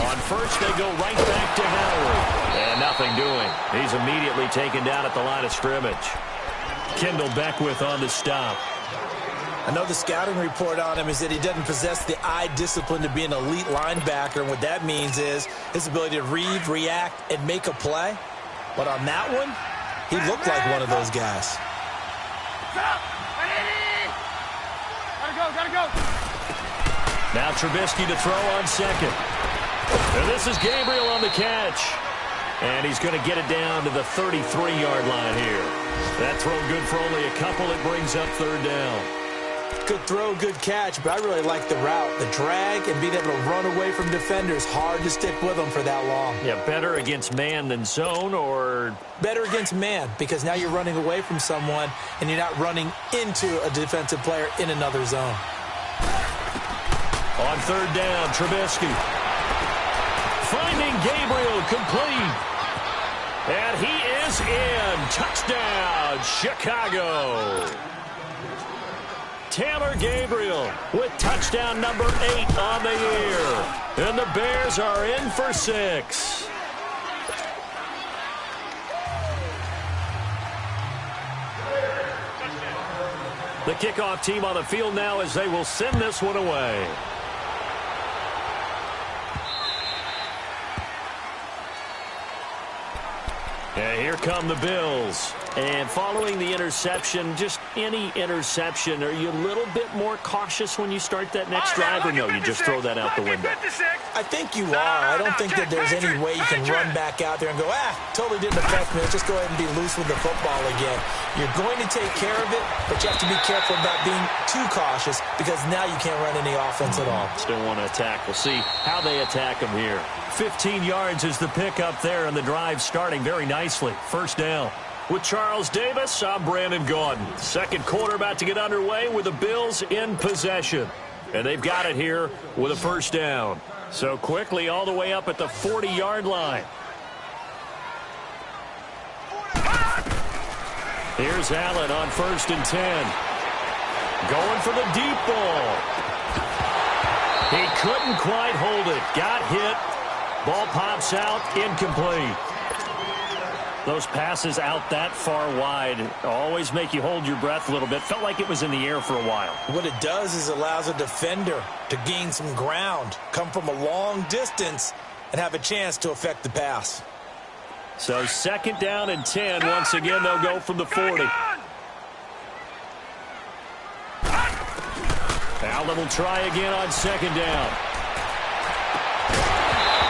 On first, they go right back to Howard. And nothing doing. He's immediately taken down at the line of scrimmage. Kendall Beckwith on the stop. I know the scouting report on him is that he doesn't possess the eye discipline to be an elite linebacker, and what that means is his ability to read, react, and make a play. But on that one, he looked like one of those guys. Gotta go. Now Trubisky to throw on second. And this is Gabriel on the catch. And he's going to get it down to the 33-yard line here. That throw good for only a couple. It brings up third down. Good throw, good catch, but I really like the route. The drag and being able to run away from defenders, hard to stick with them for that long. Yeah, better against man than zone, or? Better against man, because now you're running away from someone and you're not running into a defensive player in another zone. On third down, Trubisky. Finding Gabriel complete. And he is in. Touchdown, Chicago. Taylor Gabriel with touchdown number 8 on the year. And the Bears are in for 6. The kickoff team on the field now as they will send this one away. And here come the Bills. And following the interception, just any interception, are you a little bit more cautious when you start that next drive, or no, you just throw that out the window? I think you are. I don't think that there's any way you can run back out there and go, totally didn't affect me. Let's just go ahead and be loose with the football again. You're going to take care of it, but you have to be careful about being too cautious because now you can't run any offense at all. Still want to attack. We'll see how they attack them here. 15 yards is the pickup there, and the drive starting very nicely. First down. With Charles Davis, I'm Brandon Gaudin. Second quarter about to get underway with the Bills in possession. And they've got it here with a first down. So quickly all the way up at the 40-yard line. Here's Allen on first and 10. Going for the deep ball. He couldn't quite hold it. Got hit. Ball pops out, incomplete. Those passes out that far wide always make you hold your breath a little bit. Felt like it was in the air for a while. What it does is allows a defender to gain some ground, come from a long distance, and have a chance to affect the pass. So second down and 10. Once again, they'll go from the 40. Allen will try again on second down.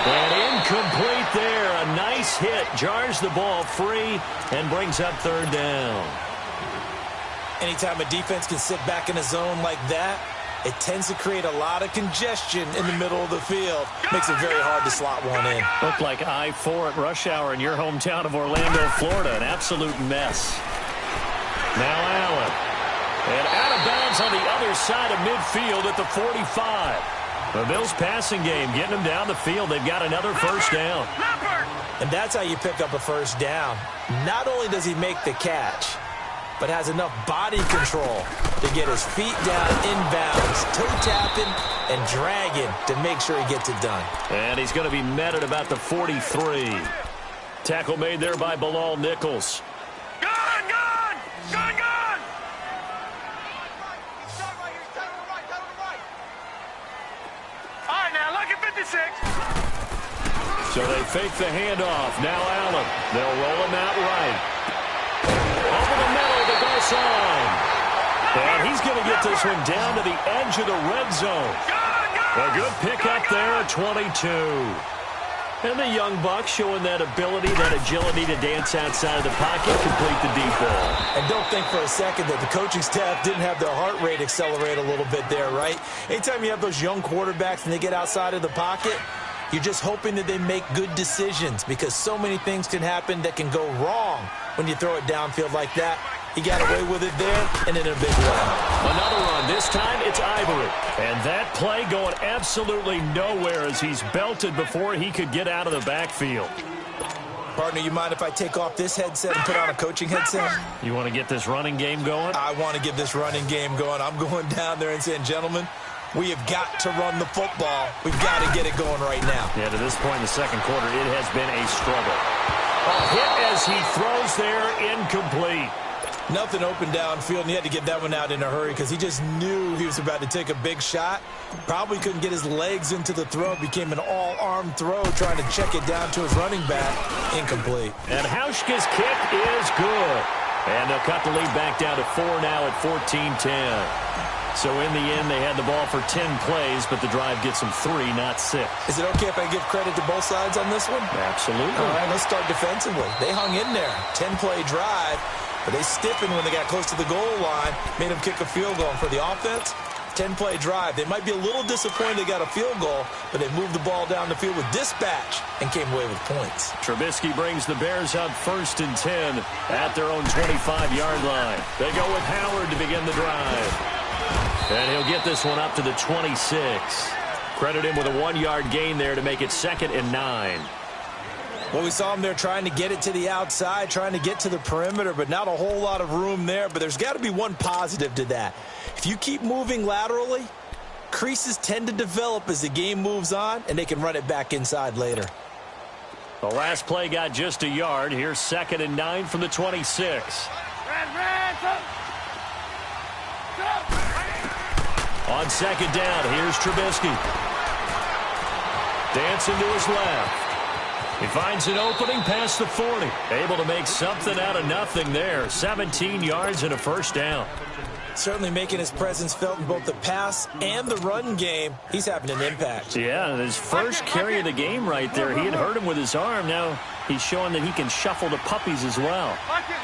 And incomplete there. A nice hit. Jars the ball free and brings up third down. Anytime a defense can sit back in a zone like that, it tends to create a lot of congestion in the middle of the field. Makes it very hard to slot one in. Looked like I-4 at rush hour in your hometown of Orlando, Florida. An absolute mess. Now Allen. And out of bounds on the other side of midfield at the 45. The Bills passing game, getting them down the field. They've got another first down. And that's how you pick up a first down. Not only does he make the catch, but has enough body control to get his feet down inbounds, toe tapping and dragging to make sure he gets it done. And he's going to be met at about the 43. Tackle made there by Bilal Nichols. So they fake the handoff. Now Allen. They'll roll him out right. Over the middle to Garcon. And he's going to get this one down to the edge of the red zone. A good pickup there at 22. And the young buck showing that ability, that agility to dance outside of the pocket, complete the deep ball. And don't think for a second that the coaching staff didn't have their heart rate accelerate a little bit there, right? Anytime you have those young quarterbacks and they get outside of the pocket, you're just hoping that they make good decisions because so many things can happen that can go wrong when you throw it downfield like that. He got away with it there and in a big way. Another run. This time it's Ivory. And that play going absolutely nowhere as he's belted before he could get out of the backfield. Partner, you mind if I take off this headset and put on a coaching headset? You want to get this running game going? I want to get this running game going. I'm going down there and saying, gentlemen, We have got to run the football. We've got to get it going right now. Yeah, to this point in the second quarter, it has been a struggle. A hit as he throws there, incomplete. Nothing open downfield, and he had to get that one out in a hurry because he just knew he was about to take a big shot. Probably couldn't get his legs into the throw. It became an all-arm throw trying to check it down to his running back. Incomplete. And Hauschka's kick is good. And they'll cut the lead back down to 4 now at 14-10. So in the end, they had the ball for 10 plays, but the drive gets them 3, not 6. Is it okay if I give credit to both sides on this one? Absolutely. All right, let's start defensively. They hung in there. 10-play drive, but they stiffened when they got close to the goal line, made them kick a field goal. And for the offense, 10-play drive. They might be a little disappointed they got a field goal, but they moved the ball down the field with dispatch and came away with points. Trubisky brings the Bears up 1st and 10 at their own 25-yard line. They go with Howard to begin the drive. And he'll get this one up to the 26. Credit him with a 1-yard gain there to make it 2nd and 9. Well, we saw him there trying to get it to the outside, trying to get to the perimeter, but not a whole lot of room there. But there's got to be one positive to that. If you keep moving laterally, creases tend to develop as the game moves on, and they can run it back inside later. The last play got just a yard. Here's 2nd and 9 from the 26. On 2nd down, here's Trubisky. Dancing to his left. He finds an opening past the 40. Able to make something out of nothing there. 17 yards and a 1st down. Certainly making his presence felt in both the pass and the run game. He's having an impact. Yeah, his first carry of the game right there. He had hurt him with his arm. Now he's showing that he can shuffle the puppies as well. Lock in.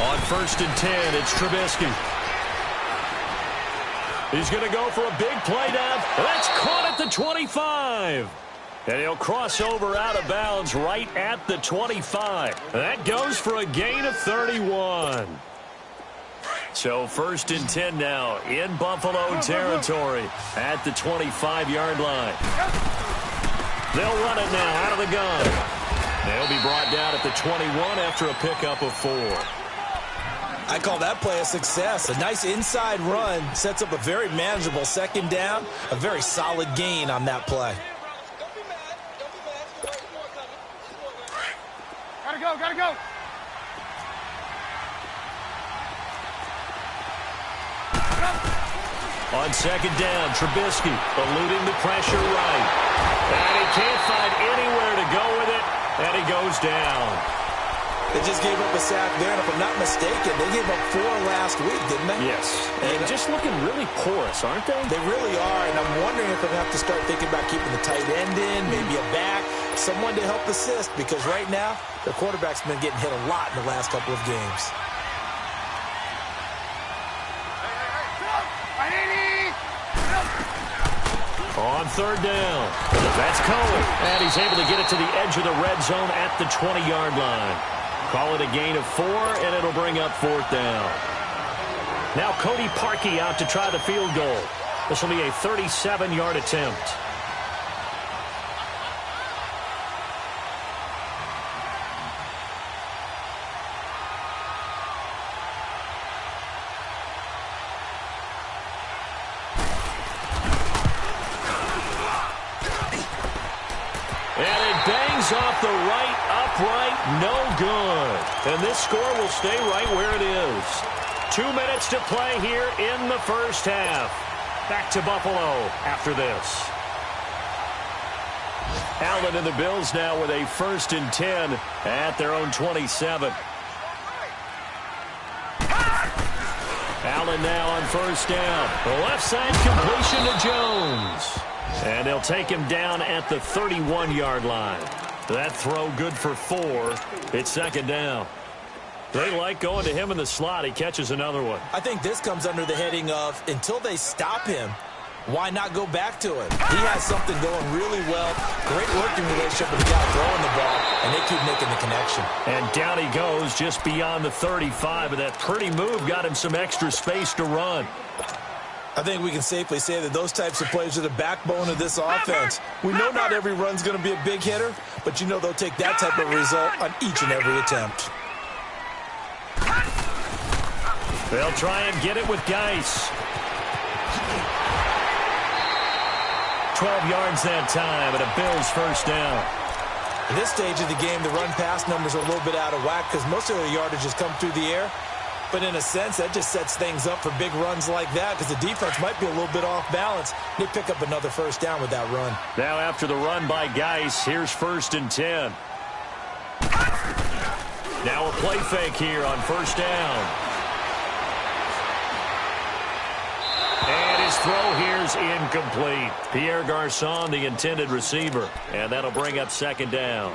On 1st and 10, it's Trubisky. He's going to go for a big play down. That's caught at the 25. And he'll cross over out of bounds right at the 25. That goes for a gain of 31. So 1st and 10 now in Buffalo territory at the 25-yard line. They'll run it now out of the gun. They'll be brought down at the 21 after a pickup of 4. I call that play a success. A nice inside run sets up a very manageable 2nd down. A very solid gain on that play. Gotta go. On 2nd down, Trubisky eluding the pressure right. And he can't find anywhere to go with it, and he goes down. They just gave up a sack there, and if I'm not mistaken, they gave up 4 last week, didn't they? Yes. And just looking really porous, aren't they? They really are, and I'm wondering if they'll have to start thinking about keeping the tight end in, maybe a back, someone to help assist, because right now, their quarterback's been getting hit a lot in the last couple of games. On 3rd down, that's Cohen, and he's able to get it to the edge of the red zone at the 20-yard line. Call it a gain of 4, and it'll bring up 4th down. Now Cody Parkey out to try the field goal. This will be a 37-yard attempt. Off the right upright, no good. And this score will stay right where it is. 2 minutes to play here in the 1st half. Back to Buffalo after this. Allen and the Bills now with a 1st and 10 at their own 27. Allen now on 1st down. The left side completion to Jones. And they'll take him down at the 31-yard line. That throw good for 4. It's 2nd down. They like going to him in the slot. He catches another one. I think this comes under the heading of until they stop him, why not go back to him? He has something going really well. Great working relationship with the guy throwing the ball, and they keep making the connection. And down he goes just beyond the 35. And that pretty move got him some extra space to run. I think we can safely say that those types of plays are the backbone of this offense. We know not every run's going to be a big hitter, but you know they'll take that type of result on each and every attempt. They'll try and get it with Geis. 12 yards that time, and a Bills first down. At this stage of the game, the run-pass numbers are a little bit out of whack because most of their yardage has come through the air. But in a sense, that just sets things up for big runs like that because the defense might be a little bit off balance. They pick up another first down with that run. Now after the run by Geis, here's 1st and 10. Now a play fake here on first down. And his throw here's incomplete. Pierre Garçon, the intended receiver. And that'll bring up 2nd down.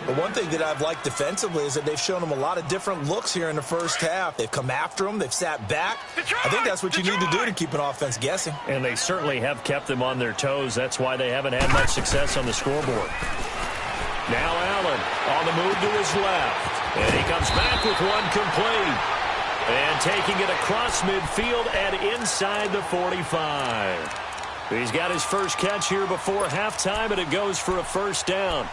But one thing that I've liked defensively is that they've shown them a lot of different looks here in the first half. They've come after them. They've sat back. I think that's what you need to do to keep an offense guessing. And they certainly have kept them on their toes. That's why they haven't had much success on the scoreboard. Now Allen on the move to his left. And he comes back with one complete. And taking it across midfield and inside the 45. He's got his first catch here before halftime, and it goes for a first down.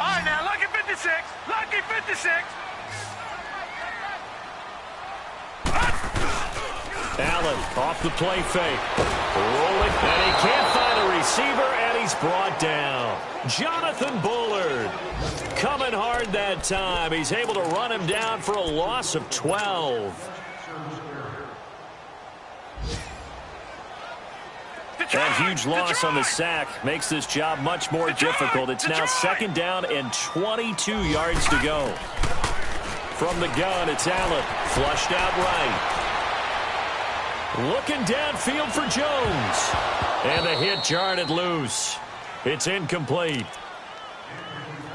All right, now, lucky 56. Lucky 56. Allen off the play fake. Rolling, and he can't find a receiver, and he's brought down. Jonathan Bullard coming hard that time. He's able to run him down for a loss of 12. That huge loss on the sack makes this job much more difficult. It's now 2nd down and 22 yards to go. From the gun, it's Allen. Flushed out right. Looking downfield for Jones. And the hit jarred it loose. It's incomplete.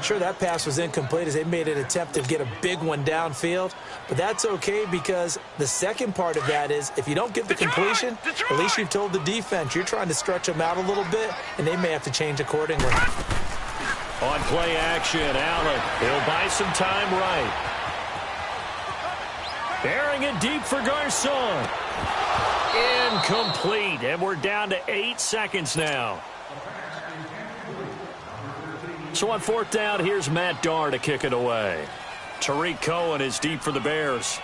Sure, that pass was incomplete as they made an attempt to get a big one downfield. But that's okay because the second part of that is if you don't get the completion, at least you've told the defense you're trying to stretch them out a little bit, and they may have to change accordingly. On play action, Allen. He'll buy some time right. Bearing it deep for Garçon. Incomplete, and we're down to 8 seconds now. So on 4th down, here's Matt Darr to kick it away. Tariq Cohen is deep for the Bears.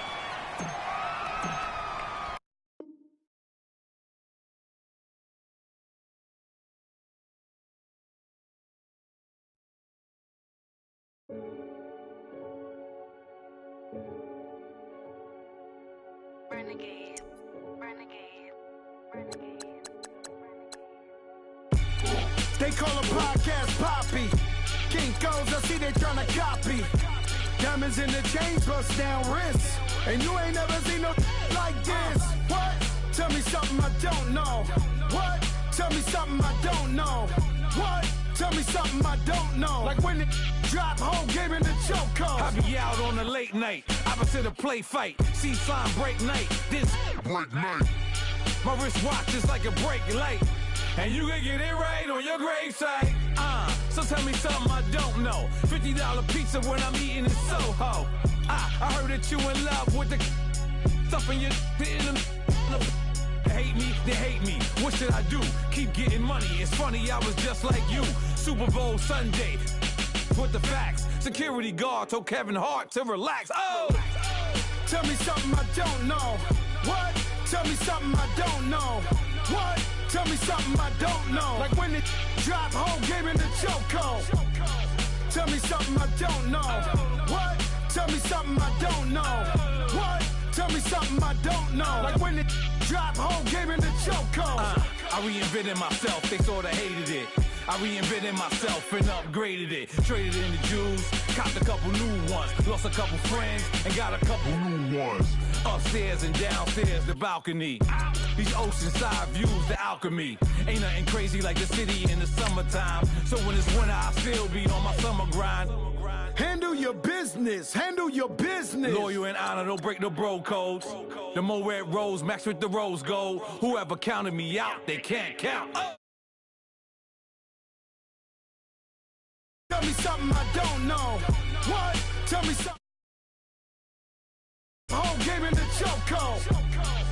Renegade, renegade, renegade, renegade. They call a podcast Poppy. Kinkos, I see they tryna copy. Diamonds in the chains, bust down wrists. And you ain't never seen no like this. What? Tell me something I don't know. What? Tell me something I don't know. What? Tell me something I don't know. Like when it drop home, game in the chokehold. I be out on a late night, opposite a play fight. See sign break night, this break night. My wristwatch is like a brake light. And you can get it right on your gravesite. So tell me something I don't know. $50 pizza when I'm eating in Soho. I heard that you in love with the stuff in your hate me, they hate me. What should I do? Keep getting money. It's funny, I was just like you. Super Bowl Sunday. With the facts. Security guard told Kevin Hart to relax. Oh! Tell me something I don't know. What? Tell me something I don't know. What? Tell me something I don't know. Like when it drop home, game in the chokehold. Tell me something I don't know. What? Tell me something I don't know. What? Tell me something I don't know. Like when it drop home, game in the chokehold. I reinvented myself, they sorta hated it. I reinvented myself and upgraded it. Traded in the Jews, copped a couple new ones. Lost a couple friends and got a couple new ones. Upstairs and downstairs, the balcony. These oceanside views, the alchemy. Ain't nothing crazy like the city in the summertime. So when it's winter, I still be on my summer grind. Handle your business. Handle your business. Loyal and honor, don't break no bro codes. The more red rose, max with the rose gold. Whoever counted me out, they can't count. Oh. Tell me something I don't know. What? Tell me something. Whole game in the chokehold.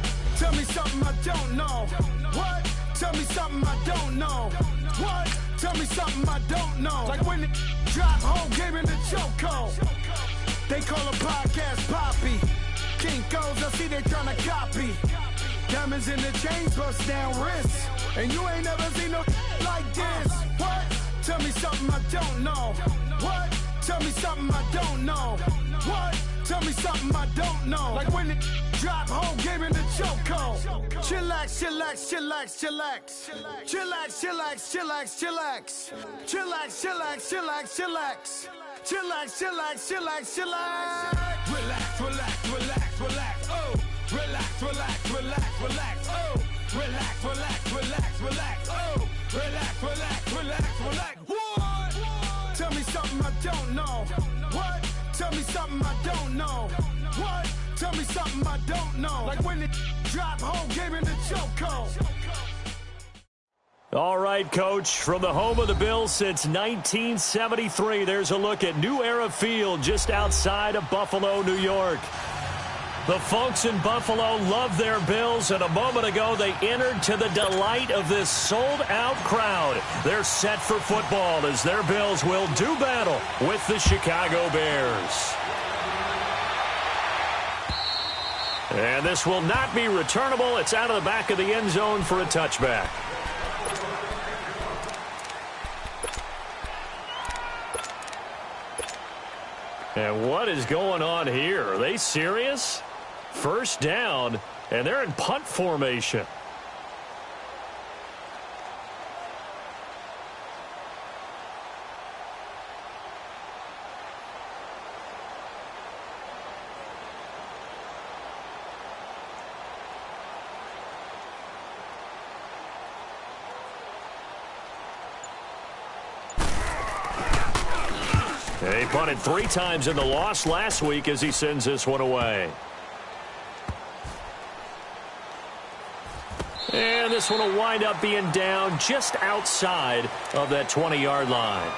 Tell me something I don't know. What? Tell me something I don't know. What? Tell me something I don't know. Like when it drop whole game in the chokehold. They call a podcast Poppy. Kinkos, I see they tryna copy. Diamonds in the chains, bust down wrists. And you ain't never seen no like this. What? Tell me something I don't know. What? Tell me something I don't know. What? Tell me something I don't know. Like when it drop whole game in the chokehold. Chillax, chillax, chillax, chillax. Chillax, chillax, chillax, chillax. Chillax, chillax, chillax, chillax. Chillax, chillax, chillax, chillax. Relax, relax, relax, relax. Oh, relax, relax, relax, relax. Oh, relax, relax, relax, relax. Oh, relax, relax, relax, relax. What? Tell me something I don't know. What? Tell me something I don't know. What? Tell me something I don't know. Like when it drop whole game in the chokehold. All right, Coach, from the home of the Bills since 1973, there's a look at New Era Field just outside of Buffalo, New York. The folks in Buffalo love their Bills, and a moment ago they entered to the delight of this sold-out crowd. They're set for football as their Bills will do battle with the Chicago Bears. And this will not be returnable. It's out of the back of the end zone for a touchback. And what is going on here? Are they serious? First down, and they're in punt formation. He punted 3 times in the loss last week as he sends this one away. And this one will wind up being down just outside of that 20-yard line.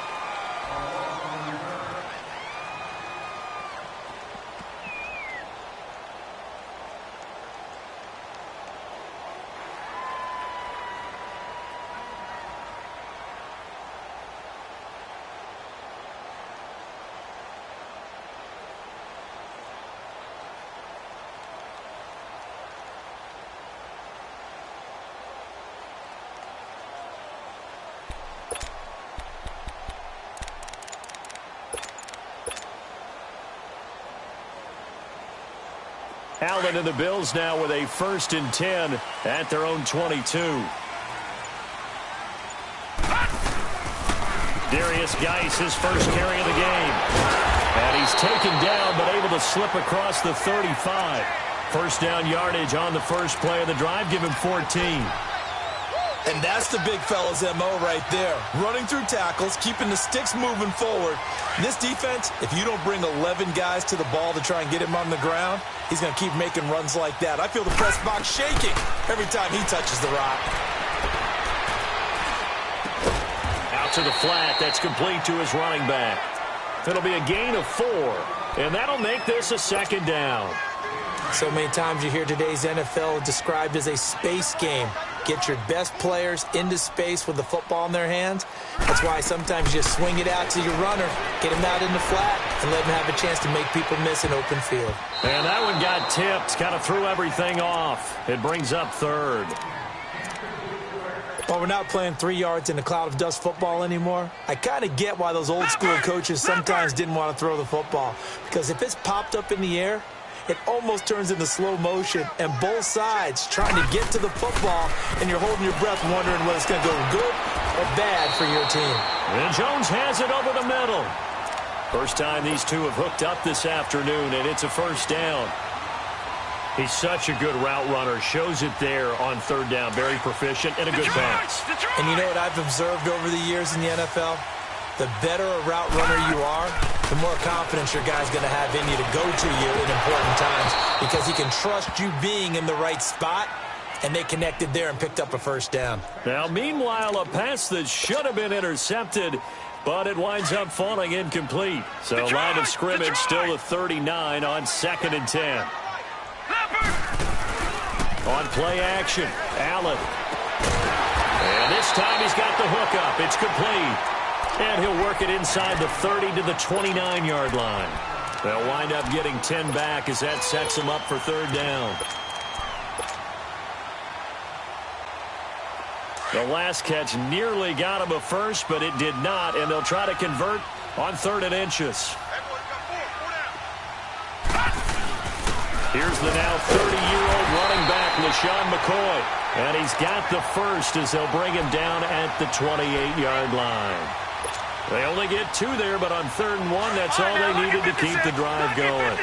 Allen and the Bills now with a 1st and 10 at their own 22. Darius Geis, his first carry of the game. And he's taken down but able to slip across the 35. First down yardage on the first play of the drive. Give him 14. And that's the big fella's MO right there. Running through tackles, keeping the sticks moving forward. This defense, if you don't bring 11 guys to the ball to try and get him on the ground, he's going to keep making runs like that. I feel the press box shaking every time he touches the rock. Out to the flat. That's complete to his running back. It'll be a gain of 4, and that'll make this a 2nd down. So many times you hear today's NFL described as a space game. Get your best players into space with the football in their hands. That's why sometimes you just swing it out to your runner, get him out in the flat, and let him have a chance to make people miss an open field. And that one got tipped, kind of threw everything off. It brings up 3rd. While we're not playing 3 yards in a cloud of dust football anymore, I kind of get why those old school coaches sometimes didn't want to throw the football. Because if it's popped up in the air, it almost turns into slow motion, and both sides trying to get to the football, and you're holding your breath wondering whether it's going to go good or bad for your team. And Jones has it over the middle. First time these two have hooked up this afternoon, and it's a 1st down. He's such a good route runner. Shows it there on 3rd down. Very proficient and a good pass. And you know what I've observed over the years in the NFL? The better a route runner you are, the more confidence your guy's going to have in you to go to you in important times because he can trust you being in the right spot, and they connected there and picked up a 1st down. Now, meanwhile, a pass that should have been intercepted, but it winds up falling incomplete. So line of scrimmage still a 39 on 2nd and 10. On play action, Allen. And this time he's got the hook up. It's complete. And he'll work it inside the 30 to the 29-yard line. They'll wind up getting 10 back as that sets them up for third down. The last catch nearly got him a first, but it did not, and they'll try to convert on 3rd and inches. Here's the now 30-year-old running back, LaShawn McCoy. And he's got the first as they'll bring him down at the 28-yard line. They only get 2 there, but on 3rd and 1, that's all they needed to keep the drive going.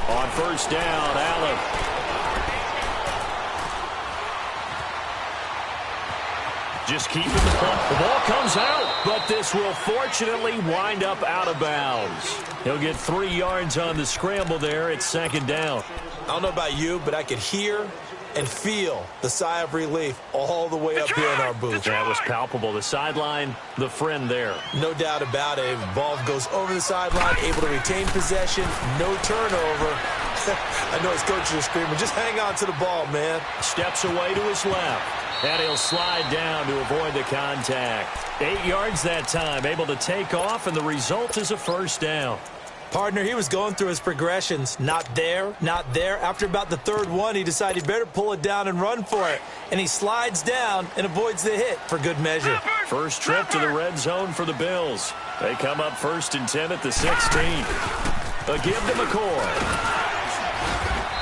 On 1st down, Allen. Just keeping the punt. The ball comes out, but this will fortunately wind up out of bounds. He'll get 3 yards on the scramble there. It's 2nd down. I don't know about you, but I could hear and feel the sigh of relief all the way up here in our booth. That was palpable. The sideline, the friend there. No doubt about it. Ball goes over the sideline, able to retain possession, no turnover. I know his coaches are screaming, just hang on to the ball, man. Steps away to his left. And he'll slide down to avoid the contact. 8 yards that time, able to take off, and the result is a 1st down. Partner, he was going through his progressions. Not there, not there. After about the 3rd one, he decided he better pull it down and run for it. And he slides down and avoids the hit for good measure. First trip to the red zone for the Bills. They come up 1st and 10 at the 16. A give to McCoy.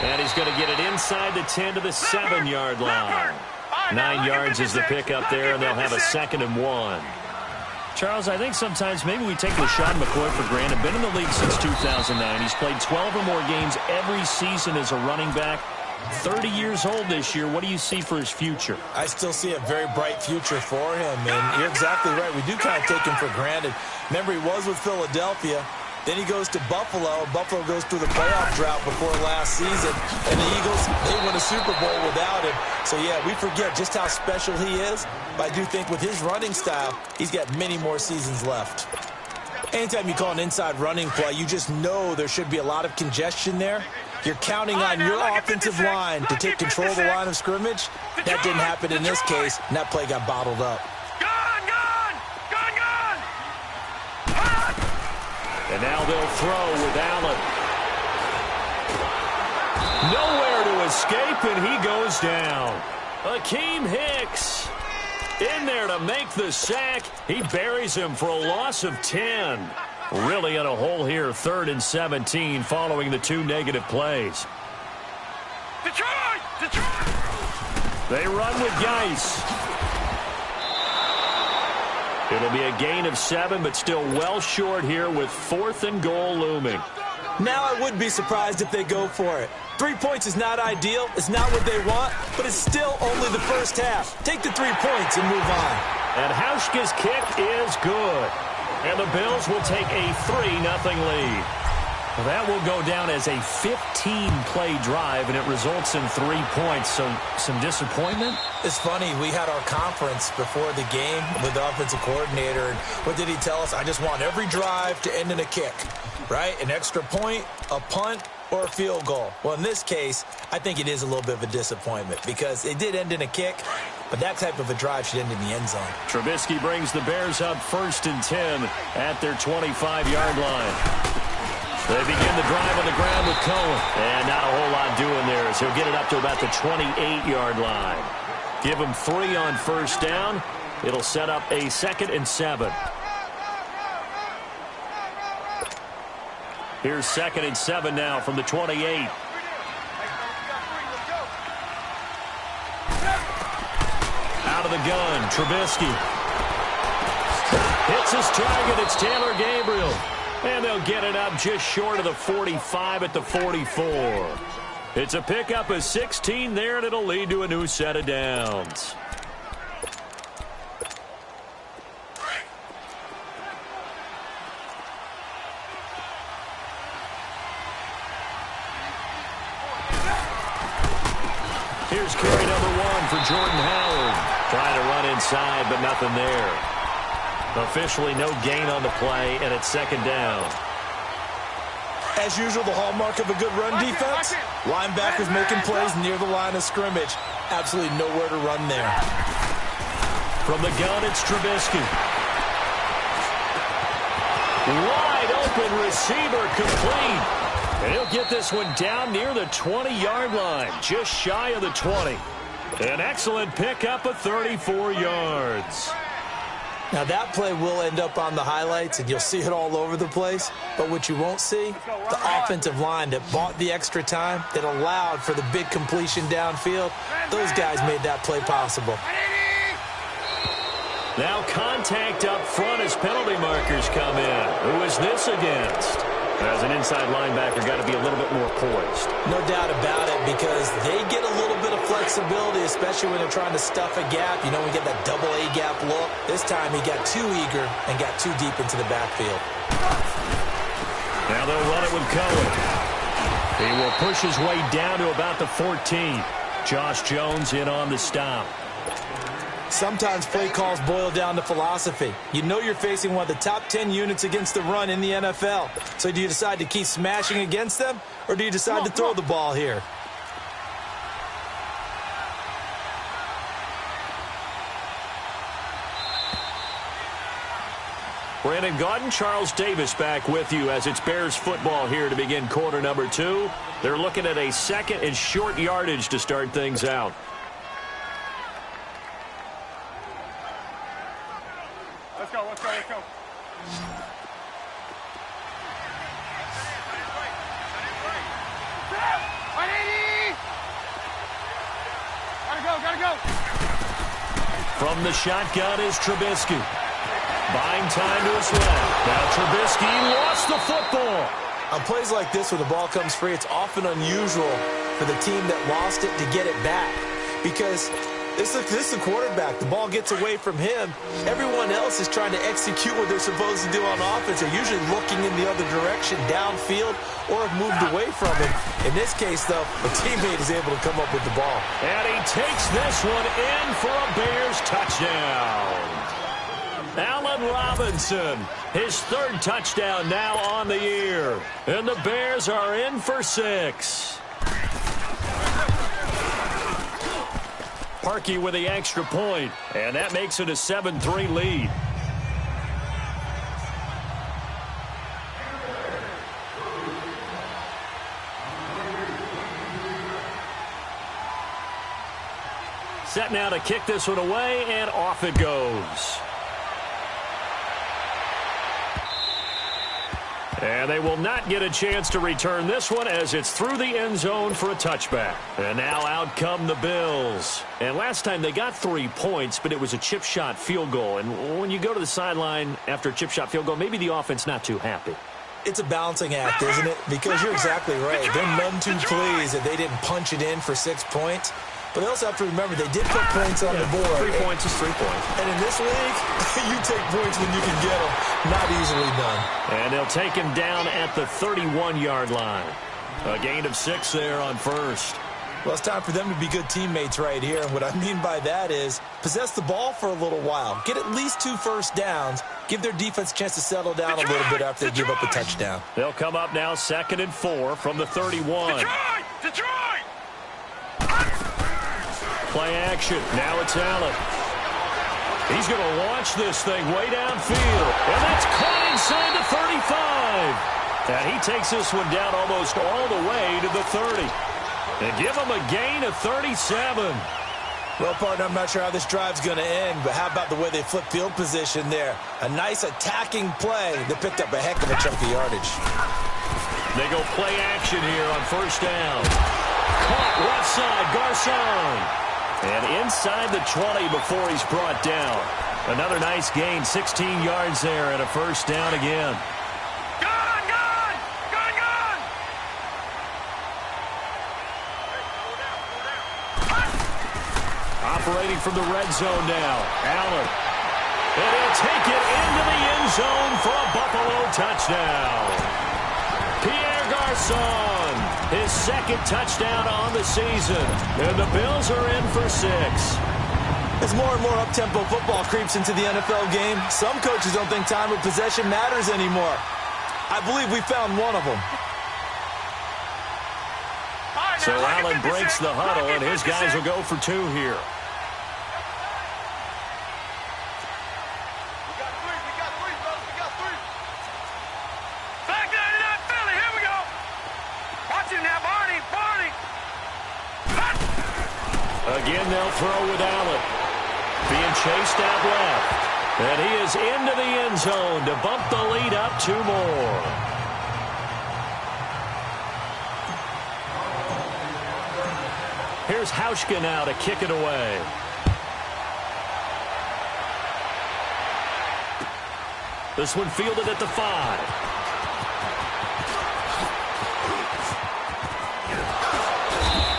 And he's going to get it inside the 10 to the 7-yard line. 9 yards is the pickup there, and they'll have a 2nd and 1. Charles, I think sometimes maybe we take LaShawn McCoy for granted. Been in the league since 2009. He's played 12 or more games every season as a running back. 30 years old this year. What do you see for his future? I still see a very bright future for him, and you're exactly right. We do kind of take him for granted. Remember, he was with Philadelphia. Then he goes to Buffalo. Buffalo goes through the playoff drought before last season. And the Eagles, they win a Super Bowl without him. So, yeah, we forget just how special he is. But I do think with his running style, he's got many more seasons left. Anytime you call an inside running play, you just know there should be a lot of congestion there. You're counting on your offensive line to take control of the line of scrimmage. That didn't happen in this case, and that play got bottled up. And now they'll throw with Allen. Nowhere to escape, and he goes down. Akeem Hicks in there to make the sack. He buries him for a loss of 10. Really in a hole here, 3rd and 17, following the 2 negative plays. Detroit! Detroit! They run with Geis. It'll be a gain of 7, but still well short here with 4th and goal looming. Now I would be surprised if they go for it. 3 points is not ideal. It's not what they want, but it's still only the first half. Take the 3 points and move on. And Hauschka's kick is good. And the Bills will take a 3-0 lead. Well, that will go down as a 15-play drive, and it results in 3 points. So some disappointment? It's funny. We had our conference before the game with the offensive coordinator. And what did he tell us? I just want every drive to end in a kick, right? An extra point, a punt, or a field goal. Well, in this case, I think it is a little bit of a disappointment because it did end in a kick, but that type of a drive should end in the end zone. Trubisky brings the Bears up 1st and 10 at their 25-yard line. They begin the drive on the ground with Cohen. And not a whole lot doing there as he'll get it up to about the 28-yard line. Give him 3 on 1st down. It'll set up a 2nd and 7. Here's 2nd and 7 now from the 28. Out of the gun, Trubisky. Hits his target. It's Taylor Gabriel. And they'll get it up just short of the 45 at the 44. It's a pickup of 16 there, and it'll lead to a new set of downs. Here's carry number 1 for Jordan Howard. Trying to run inside, but nothing there. Officially no gain on the play, and it's second down. As usual, the hallmark of a good run defense, linebackers making plays near the line of scrimmage. Absolutely nowhere to run there. From the gun, it's Trubisky. Wide open receiver complete. And he'll get this one down near the 20-yard line, just shy of the 20. An excellent pickup of 34 yards. Now, that play will end up on the highlights, and you'll see it all over the place. But what you won't see, the offensive line that bought the extra time, that allowed for the big completion downfield, those guys made that play possible. Now contact up front as penalty markers come in. Who is this against? As an inside linebacker, got to be a little bit more poised. No doubt about it, because they get a little bit of flexibility, especially when they're trying to stuff a gap. You know, we get that double A gap look. This time he got too eager and got too deep into the backfield. Now they'll run it with Cohen. He will push his way down to about the 14. Josh Jones in on the stop. Sometimes play calls boil down to philosophy. You know you're facing one of the top 10 units against the run in the NFL. So do you decide to keep smashing against them, or do you decide to throw the ball here? Brandon Gaudin, Charles Davis back with you as it's Bears football here to begin quarter number 2. They're looking at a second and short yardage to start things out. Let's go. Gotta go. From the shotgun is Trubisky. Buying time to his left. Now Trubisky lost the football. On plays like this where the ball comes free, it's often unusual for the team that lost it to get it back. Because this is the quarterback. The ball gets away from him. Everyone else is trying to execute what they're supposed to do on offense. They're usually looking in the other direction, downfield, or have moved away from him. In this case, though, a teammate is able to come up with the ball. And he takes this one in for a Bears touchdown. Allen Robinson, his third touchdown now on the year. And the Bears are in for 6. Parkey with the extra point, and that makes it a 7-3 lead. Set now to kick this one away, and off it goes. And they will not get a chance to return this one as it's through the end zone for a touchback. And now out come the Bills. And last time they got 3 points, but it was a chip shot field goal. And when you go to the sideline after a chip shot field goal, maybe the offense not too happy. It's a balancing act, isn't it? Because you're exactly right. They're none too pleased that they didn't punch it in for 6 points. But they also have to remember they did put points on the board. 3 points is 3 points. And in this league, you take points when you can get them. Not easily done. And they'll take him down at the 31-yard line. A gain of 6 there on first. Well, it's time for them to be good teammates right here. And what I mean by that is possess the ball for a little while. Get at least 2 first downs. Give their defense a chance to settle down a little bit after they give up a touchdown. They'll come up now 2nd and 4 from the 31. Detroit! Play action. Now it's Allen. He's going to launch this thing way downfield. And that's caught inside the 35. And he takes this one down almost all the way to the 30. And give him a gain of 37. Well, partner, I'm not sure how this drive's going to end, but how about the way they flip field position there? A nice attacking play that picked up a heck of a chunk of yardage. They go play action here on first down. Caught left side, Garcon. And inside the 20 before he's brought down. Another nice gain, 16 yards there and a first down again. Gone! Operating from the red zone now. Allen. And he'll take it into the end zone for a Buffalo touchdown. Pierre Garcon, his 2nd touchdown on the season. And the Bills are in for 6. As more and more up-tempo football creeps into the NFL game, some coaches don't think time of possession matters anymore. I believe we found one of them. So Allen breaks the huddle, and his guys will go for 2 here. Back there in that Philly. Here we go. Watch it now, Barney. Again, they'll throw with Allen. Being chased out left. And he is into the end zone to bump the lead up 2 more. Here's Hauschka now to kick it away. This one fielded at the 5.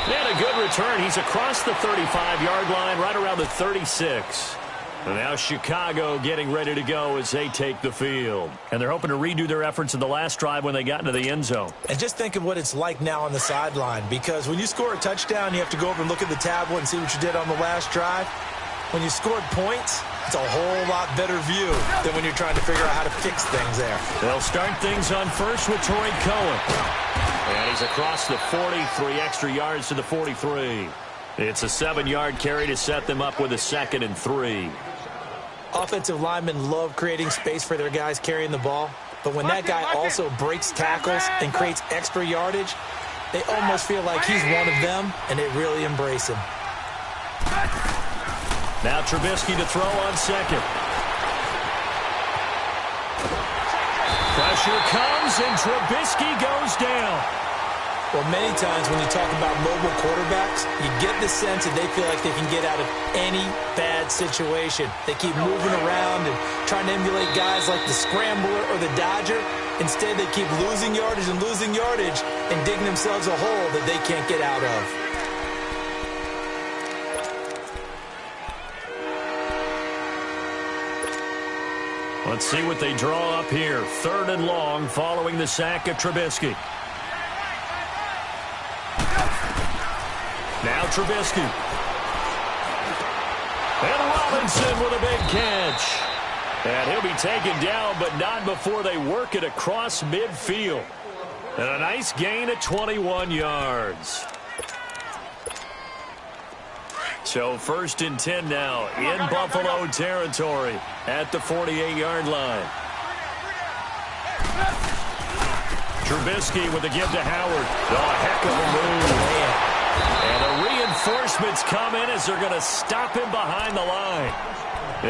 And a good return. He's across the 35-yard line, right around the 36. And now Chicago getting ready to go as they take the field. And they're hoping to redo their efforts in the last drive when they got into the end zone. And just think of what it's like now on the sideline, because when you score a touchdown, you have to go over and look at the tablet and see what you did on the last drive. When you scored points, it's a whole lot better view than when you're trying to figure out how to fix things there. They'll start things on first with Troy Cohen. And he's across the 40, 3 extra yards to the 43. It's a 7-yard carry to set them up with a 2nd and 3. Offensive linemen love creating space for their guys carrying the ball, but when that guy also breaks tackles and creates extra yardage, they almost feel like he's one of them, and they really embrace him. Now Trubisky to throw on second. Pressure comes, and Trubisky goes down. Well, many times when you talk about mobile quarterbacks, you get the sense that they feel like they can get out of any bad situation. They keep moving around and trying to emulate guys like the Scrambler or the Dodger. Instead, they keep losing yardage and digging themselves a hole that they can't get out of. Let's see what they draw up here. 3rd and long following the sack of Trubisky. Now Trubisky. And Robinson with a big catch. And he'll be taken down, but not before they work it across midfield. And a nice gain at 21 yards. So 1st and 10 now in Buffalo territory at the 48-yard line. Trubisky with a give to Howard. Oh, a heck of a move. And the reinforcements come in as they're going to stop him behind the line.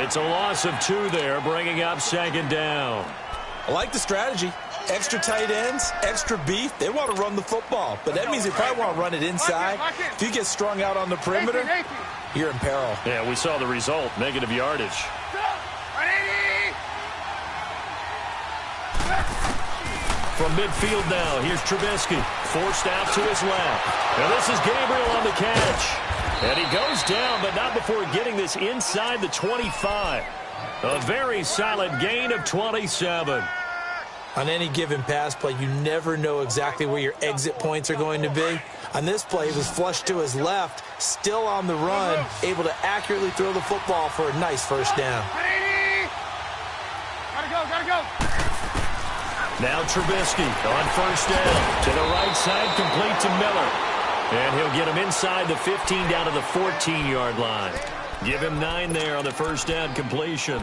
It's a loss of 2 there, bringing up 2nd down. I like the strategy. Extra tight ends, extra beef. They want to run the football, but that means they probably want to run it inside. If you get strung out on the perimeter, you're in peril. Yeah, we saw the result, negative yardage. From midfield now, here's Trubisky. Forced out to his left. Now this is Gabriel on the catch. And he goes down, but not before getting this inside the 25. A very solid gain of 27. On any given pass play, you never know exactly where your exit points are going to be. On this play, he was flushed to his left, still on the run, able to accurately throw the football for a nice 1st down. Gotta go. Now Trubisky on 1st down. To the right side, complete to Miller. And he'll get him inside the 15 down to the 14-yard line. Give him 9 there on the 1st down completion.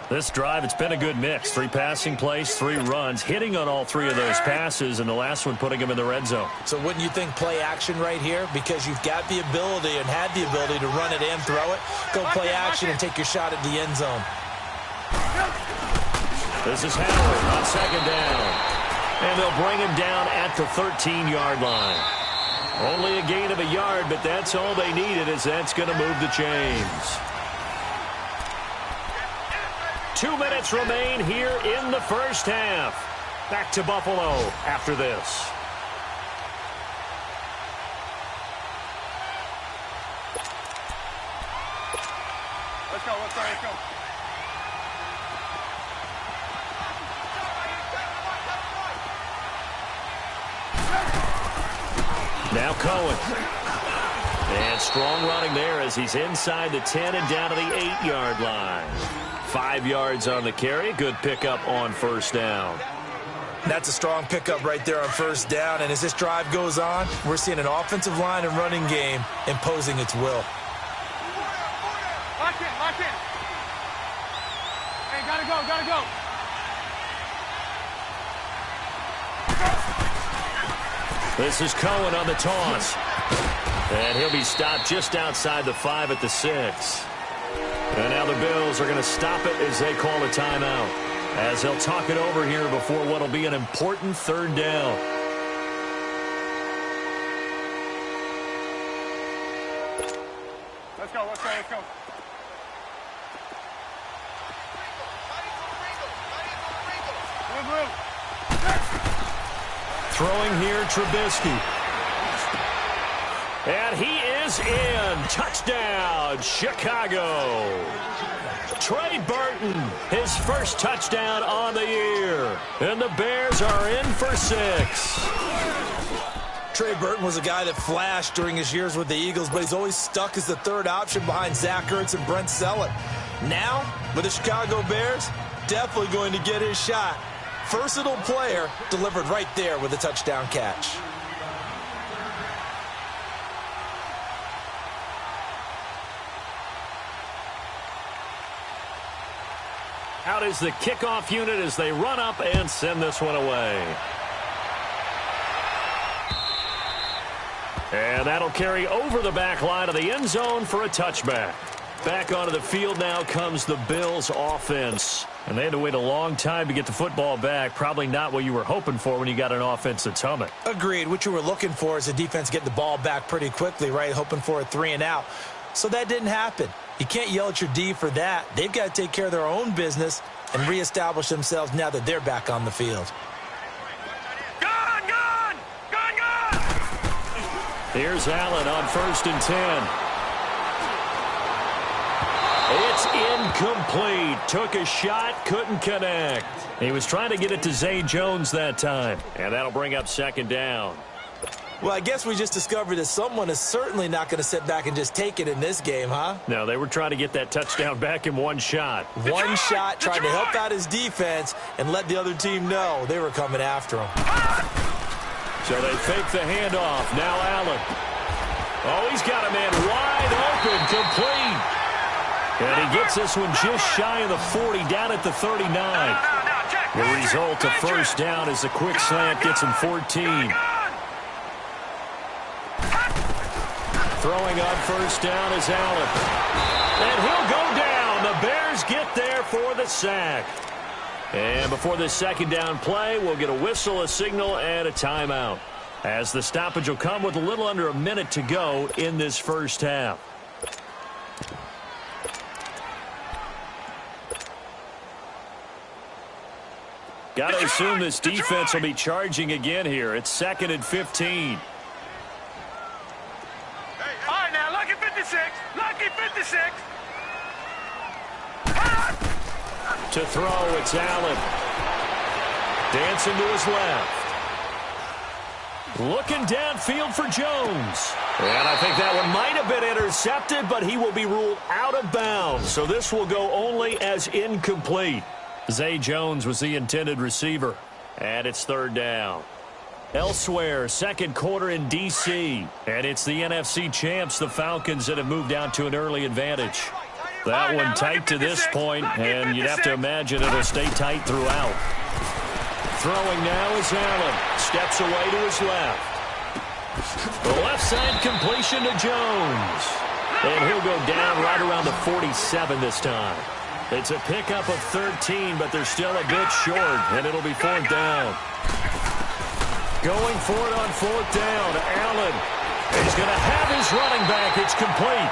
This drive, it's been a good mix. 3 passing plays, 3 runs, hitting on all 3 of those passes, and the last one putting him in the red zone. So wouldn't you think play action right here? Because you've got the ability and had the ability to run it and throw it. Go play action and take your shot at the end zone. This is Howard on 2nd down. And they'll bring him down at the 13-yard line. Only a gain of a yard, but that's all they needed, as that's going to move the chains. 2 minutes remain here in the 1st half. Back to Buffalo after this. Let's go. Now Cohen. And strong running there as he's inside the 10 and down to the 8-yard line. 5 yards on the carry. Good pickup on first down. That's a strong pickup right there on first down. And as this drive goes on, we're seeing an offensive line and running game imposing its will. Lock in, lock in. Hey, gotta go, gotta go. This is Cohen on the toss. And he'll be stopped just outside the 5 at the 6. And now the Bills are going to stop it as they call a timeout, as they'll talk it over here before what will be an important third down. Let's go, let's go, let's go. Throwing here, Trubisky. And he is in. Touchdown, Chicago. Trey Burton, his first touchdown on the year. And the Bears are in for 6. Trey Burton was a guy that flashed during his years with the Eagles, but he's always stuck as the third option behind Zach Ertz and Brent Sellett. Now, with the Chicago Bears, definitely going to get his shot. Versatile player, delivered right there with a touchdown catch. Out is the kickoff unit as they run up and send this one away. And that'll carry over the back line of the end zone for a touchback. Back onto the field now comes the Bills offense. And they had to wait a long time to get the football back. Probably not what you were hoping for when you got an offense that's humming. Agreed. What you were looking for is the defense get the ball back pretty quickly, right? Hoping for a 3 and out. So that didn't happen. You can't yell at your D for that. They've got to take care of their own business and reestablish themselves now that they're back on the field. Gone, gone! Gone, gone! Here's Allen on 1st and 10. It's incomplete. Took a shot, couldn't connect. He was trying to get it to Zay Jones that time. And that'll bring up 2nd down. Well, I guess we just discovered that someone is certainly not going to sit back and just take it in this game, huh? No, they were trying to get that touchdown back in one shot. One shot, trying to help out his defense and let the other team know they were coming after him. So they fake the handoff. Now Allen. Oh, he's got a man wide open, complete. And he gets this one just shy of the 40, down at the 39. The result, a first down as a quick slant gets him 14. Throwing on first down is Allen. And he'll go down. The Bears get there for the sack. And before this 2nd down play, we'll get a whistle, a signal, and a timeout, as the stoppage will come with a little under a minute to go in this first half. Got to assume this defense will be charging again here. It's 2nd and 15. All right, now, lucky 56. Lucky 56. To throw, it's Allen. Dancing to his left. Looking downfield for Jones. And I think that one might have been intercepted, but he will be ruled out of bounds. So this will go only as incomplete. Zay Jones was the intended receiver. And it's 3rd down. Elsewhere, 2nd quarter in D.C. And it's the NFC champs, the Falcons, that have moved out to an early advantage. That one tight to this point, and you'd have to imagine it'll stay tight throughout. Throwing now is Allen. Steps away to his left. The left side completion to Jones. And he'll go down right around the 47 this time. It's a pickup of 13, but they're still a bit short, and it'll be 4th down. Going for it on 4th down. Allen. He's going to have his running back. It's complete.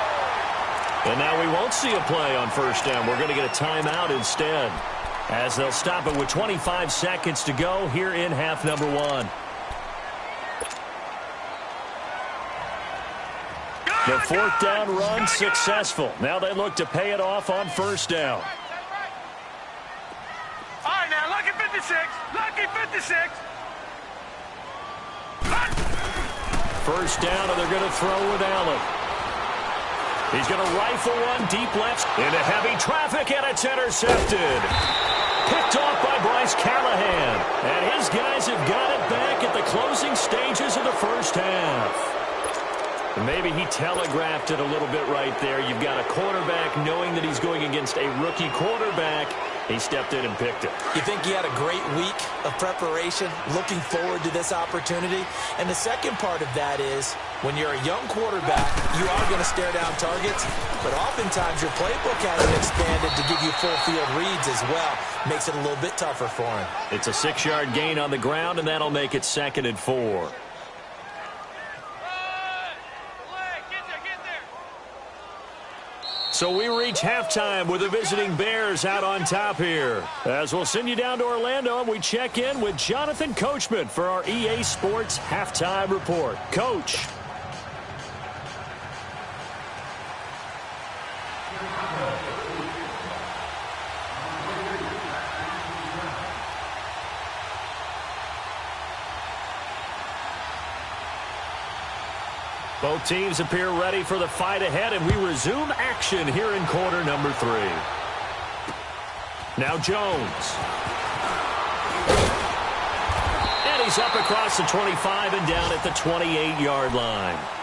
And now we won't see a play on 1st down. We're going to get a timeout instead, as they'll stop it with 25 seconds to go here in half number 1. The 4th down run successful. Now they look to pay it off on 1st down. All right, now, lucky 56. Lucky 56. 1st down, and they're going to throw with Allen. He's going to rifle one deep left into heavy traffic, and it's intercepted. Picked off by Bryce Callahan. And his guys have got it back at the closing stages of the first half. Maybe he telegraphed it a little bit right there. You've got a quarterback knowing that he's going against a rookie quarterback. He stepped in and picked it. You think he had a great week of preparation, looking forward to this opportunity? And the second part of that is, when you're a young quarterback, you are going to stare down targets, but oftentimes your playbook hasn't expanded to give you full field reads as well. Makes it a little bit tougher for him. It's a 6-yard gain on the ground, and that'll make it 2nd and 4. So we reach halftime with the visiting Bears out on top here. As we'll send you down to Orlando, and we check in with Jonathan Coachman for our EA Sports Halftime Report. Coach. Both teams appear ready for the fight ahead, and we resume action here in quarter number 3. Now Jones. And he's up across the 25 and down at the 28-yard line.